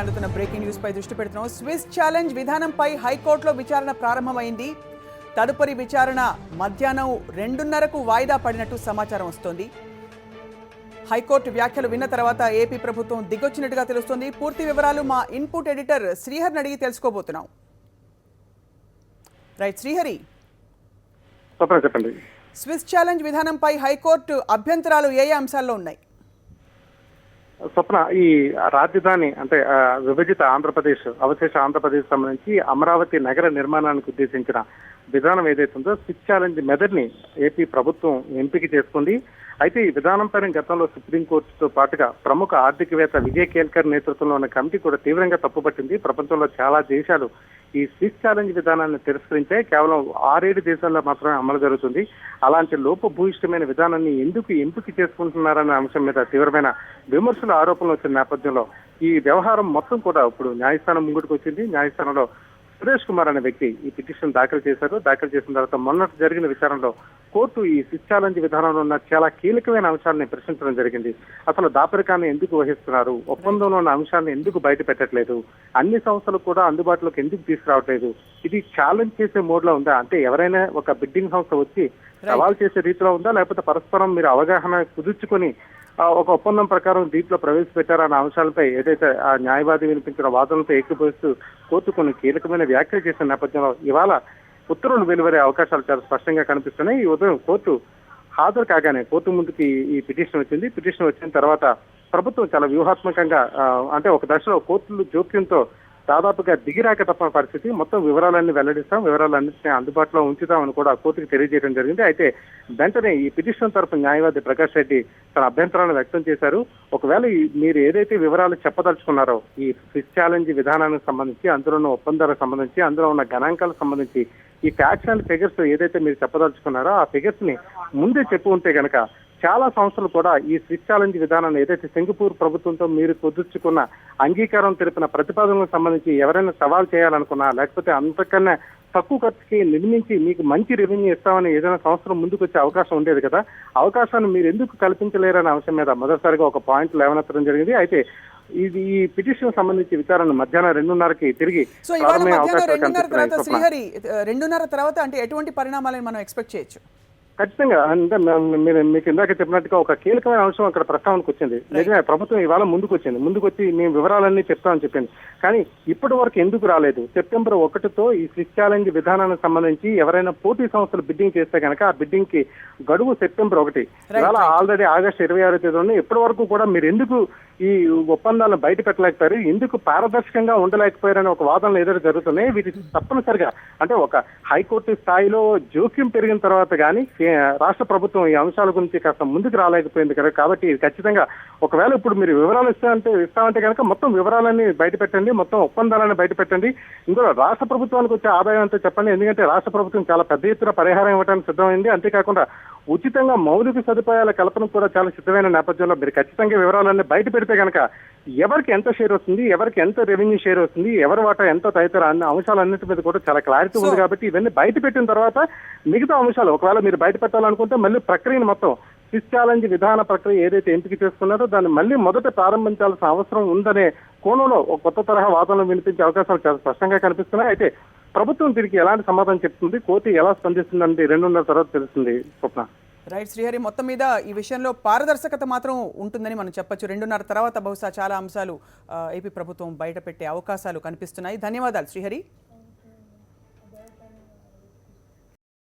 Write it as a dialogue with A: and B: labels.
A: అందుతున్న breaking news పై దృష్టి పెడుతున్నాం. స్విస్ ఛాలెంజ్ విధానంపై హైకోర్టులో విచారణ ప్రారంభమైంది. తదుపరి విచారణ మధ్యాహ్నం 2:30కు వాయిదా పడినట్టు సమాచారం వస్తోంది. హైకోర్టు వ్యాఖ్యలు విన్న తర్వాత ఏపీ ప్రభుత్వం దిగొచ్చినట్టుగా తెలుస్తోంది. పూర్తి వివరాలు మా ఇన్పుట్ ఎడిటర్ శ్రీహరిని అడిగి తెలుసుకోబోతున్నాం. రైట్ శ్రీహరి,
B: చెప్పండి.
A: స్విస్ ఛాలెంజ్ విధానంపై హైకోర్టు అభ్యంతరాలు ఏ అంశాల్లో ఉన్నాయి?
B: స్వప్న, ఈ రాజధాని అంటే విభజిత ఆంధ్రప్రదేశ్, అవశేష ఆంధ్రప్రదేశ్ సంబంధించి అమరావతి నగర నిర్మాణానికి ఉద్దేశించిన విధానం ఏదైతే ఉందో స్విస్ ఛాలెంజ్ మెథడ్ ని ఏపీ ప్రభుత్వం ఎంపిక చేసుకుంది. అయితే ఈ విధానం పైన గతంలో సుప్రీంకోర్టుతో పాటుగా ప్రముఖ ఆర్థికవేత్త విజయ్ కేల్కర్ నేతృత్వంలో ఉన్న కమిటీ కూడా తీవ్రంగా తప్పుపట్టింది. ప్రపంచంలో చాలా దేశాలు ఈ స్విస్ ఛాలెంజ్ విధానాన్ని తిరస్కరించే కేవలం 6-7 దేశాల్లో మాత్రమే అమలు జరుగుతుంది. అలాంటి లోపభూయిష్టమైన విధానాన్ని ఎందుకు ఎంపిక చేసుకుంటున్నారనే అంశం మీద తీవ్రమైన విమర్శలు, ఆరోపణలు వచ్చిన నేపథ్యంలో ఈ వ్యవహారం మొత్తం కూడా ఇప్పుడు న్యాయస్థానం ముందుకు వచ్చింది. న్యాయస్థానంలో సురేష్ కుమార్ అనే వ్యక్తి ఈ పిటిషన్ దాఖలు చేశారు. దాఖలు చేసిన తర్వాత మొన్న జరిగిన విచారణలో కోర్టు ఈ స్విస్ ఛాలెంజ్ విధానంలో ఉన్న చాలా కీలకమైన అంశాలను ప్రశ్నించడం జరిగింది. అసలు దాపరికాన్ని ఎందుకు వహిస్తున్నారు, ఒప్పందంలో ఉన్న అంశాలను ఎందుకు బయట పెట్టట్లేదు, అన్ని సంస్థలు కూడా అందుబాటులోకి ఎందుకు తీసుకురావట్లేదు, ఇది ఛాలెంజ్ చేసే మోడ్ లో ఉందా, అంటే ఎవరైనా ఒక బిడ్డింగ్ సంస్థ వచ్చి సవాల్ చేసే రీతిలో ఉందా, లేకపోతే పరస్పరం మీరు అవగాహన కుదుర్చుకొని ఒక ఒప్పందం ప్రకారం దీంట్లో ప్రవేశపెట్టారన్న అంశాలపై ఏదైతే ఆ న్యాయవాది వినిపించిన వాదనలతో ఏకీభవిస్తూ కోర్టు కొన్ని కీలకమైన వ్యాఖ్యలు చేసిన నేపథ్యంలో ఇవాళ ఉత్తర్వులు వెలువడే అవకాశాలు చాలా స్పష్టంగా కనిపిస్తున్నాయి. ఈ ఉదయం కోర్టు హాజరు కాగానే కోర్టు ముందుకి ఈ పిటిషన్ వచ్చింది. పిటిషన్ వచ్చిన తర్వాత ప్రభుత్వం చాలా వ్యూహాత్మకంగా అంటే ఒక దశలో కోర్టులు జోక్యంతో దాదాపుగా దిగిరాక తప్పని పరిస్థితి, మొత్తం వివరాలన్నీ వెల్లడిస్తాం, వివరాలన్నింటినీ అందుబాటులో ఉంచుతామని కూడా కోర్టుకు తెలియజేయడం జరిగింది. అయితే వెంటనే ఈ పిటిషన్ తరపు న్యాయవాది ప్రకాష్ రెడ్డి తన అభ్యంతరాలను వ్యక్తం చేశారు. ఒకవేళ మీరు ఏదైతే వివరాలు చెప్పదలుచుకున్నారో ఈ స్విస్ ఛాలెంజ్ విధానానికి సంబంధించి, అందులో ఉన్న ఒప్పందాలకు సంబంధించి, అందులో ఉన్న గణాంకాలకు సంబంధించి ఈ ఫ్యాక్ట్స్ అండ్ ఫిగర్స్ ఏదైతే మీరు చెప్పదలుచుకున్నారో ఆ ఫిగర్స్ ని ముందే చెప్పు ఉంటే గనక చాలా సంస్థలు కూడా ఈ స్విస్ ఛాలెంజ్ విధానాన్ని ఏదైతే సింగపూర్ ప్రభుత్వంతో మీరు కుదుర్చుకున్న అంగీకారం తెలిపిన ప్రతిపాదనలకు సంబంధించి ఎవరైనా సవాల్ చేయాలనుకున్నా, లేకపోతే అంతకన్నా తక్కువ ఖర్చుకి నిర్మించి మీకు మంచి రెవెన్యూ ఇస్తామని ఏదైనా సంస్థలు ముందుకు వచ్చే అవకాశం ఉండేది కదా. అవకాశాన్ని మీరు ఎందుకు కల్పించలేరనే అంశం మీద మొదటిసారిగా ఒక పాయింట్ లేవనెత్తడం జరిగింది. అయితే ఇది ఈ పిటిషన్ సంబంధించి విచారణ మధ్యాహ్నం 2:30కి తిరిగి
A: శ్రీహరి 2:30 తర్వాత అంటే ఎటువంటి పరిణామాలను మనం ఎక్స్పెక్ట్ చేయొచ్చు?
B: ఖచ్చితంగా అంటే మీరు మీకు ఇందాక చెప్పినట్టుగా ఒక కీలకమైన అంశం అక్కడ ప్రస్తావనకు వచ్చింది. నిజమే, ప్రభుత్వం ఇవాళ ముందుకు వచ్చి మేము వివరాలన్నీ చెప్తామని చెప్పింది. కానీ ఇప్పటి వరకు ఎందుకు రాలేదు? సెప్టెంబర్ 1తో ఈ స్విస్ ఛాలెంజ్ విధానానికి సంబంధించి ఎవరైనా పోటీ సంస్థలు బిడ్డింగ్ చేస్తే కనుక ఆ బిడ్డింగ్ కి గడువు సెప్టెంబర్ 1. ఇవాళ ఆల్రెడీ ఆగస్టు 26వ తేదీ. ఇప్పటి వరకు కూడా మీరు ఎందుకు ఈ ఒప్పందాలను బయట పెట్టలేకపోయారు, ఎందుకు పారదర్శకంగా ఉండలేకపోయారని ఒక వాదనలు ఏదైతే జరుగుతున్నాయి. వీటి తప్పనిసరిగా అంటే ఒక హైకోర్టు స్థాయిలో జోక్యం పెరిగిన తర్వాత కానీ రాష్ట్ర ప్రభుత్వం ఈ అంశాల గురించి కాస్త ముందుకు రాలేకపోయింది కదా. కాబట్టి ఖచ్చితంగా ఒకవేళ ఇప్పుడు మీరు వివరాలు ఇస్తామంటే కనుక మొత్తం వివరాలన్నీ బయట పెట్టండి, మొత్తం ఒప్పందాలను బయట పెట్టండి. ఇందులో రాష్ట్ర ప్రభుత్వానికి వచ్చే ఆదాయం అంతా చెప్పండి. ఎందుకంటే రాష్ట్ర ప్రభుత్వం చాలా పెద్ద ఎత్తున పరిహారం ఇవ్వడానికి సిద్ధమైంది. అంతేకాకుండా ఉచితంగా మౌలిక సదుపాయాల కల్పన కూడా చాలా సిద్ధమైన నేపథ్యంలో మీరు ఖచ్చితంగా వివరాలన్నీ బయట పెడితే కనుక ఎవరికి ఎంత షేర్ వస్తుంది, ఎవరికి ఎంత రెవెన్యూ షేర్ వస్తుంది, ఎవరి వాటా ఎంత తదితర అన్న అంశాలన్నింటి మీద కూడా చాలా క్లారిటీ ఉంది. కాబట్టి ఇవన్నీ బయట పెట్టిన తర్వాత మిగతా అంశాలు ఒకవేళ మీరు బయట పెట్టాలనుకుంటే మళ్ళీ ప్రక్రియను మొత్తం స్విస్ ఛాలెంజ్ విధాన ప్రక్రియ ఏదైతే ఎంపిక చేసుకున్నారో దాన్ని మళ్ళీ మొదట ప్రారంభించాల్సిన అవసరం ఉందనే కోణంలో ఒక కొత్త తరహా వాదనలు వినిపించే అవకాశాలు చాలా స్పష్టంగా కనిపిస్తున్నాయి. అయితే ప్రభుత్వం దీనికి ఎలాంటి సమాధానం చెప్తుంది, కోర్టు ఎలా స్పందిస్తుందంటే 2:30 తర్వాత తెలుస్తుంది. స్వప్న.
A: రైట్ శ్రీహరి, మొత్తం మీద ఈ విషయంలో పారదర్శకత మాత్రం ఉంటుందని మనం చెప్పొచ్చు. 2:30 తర్వాత బహుశా చాలా అంశాలు ఏపీ ప్రభుత్వం బయట పెట్టే అవకాశాలు కనిపిస్తున్నాయి. ధన్యవాదాలు శ్రీహరి.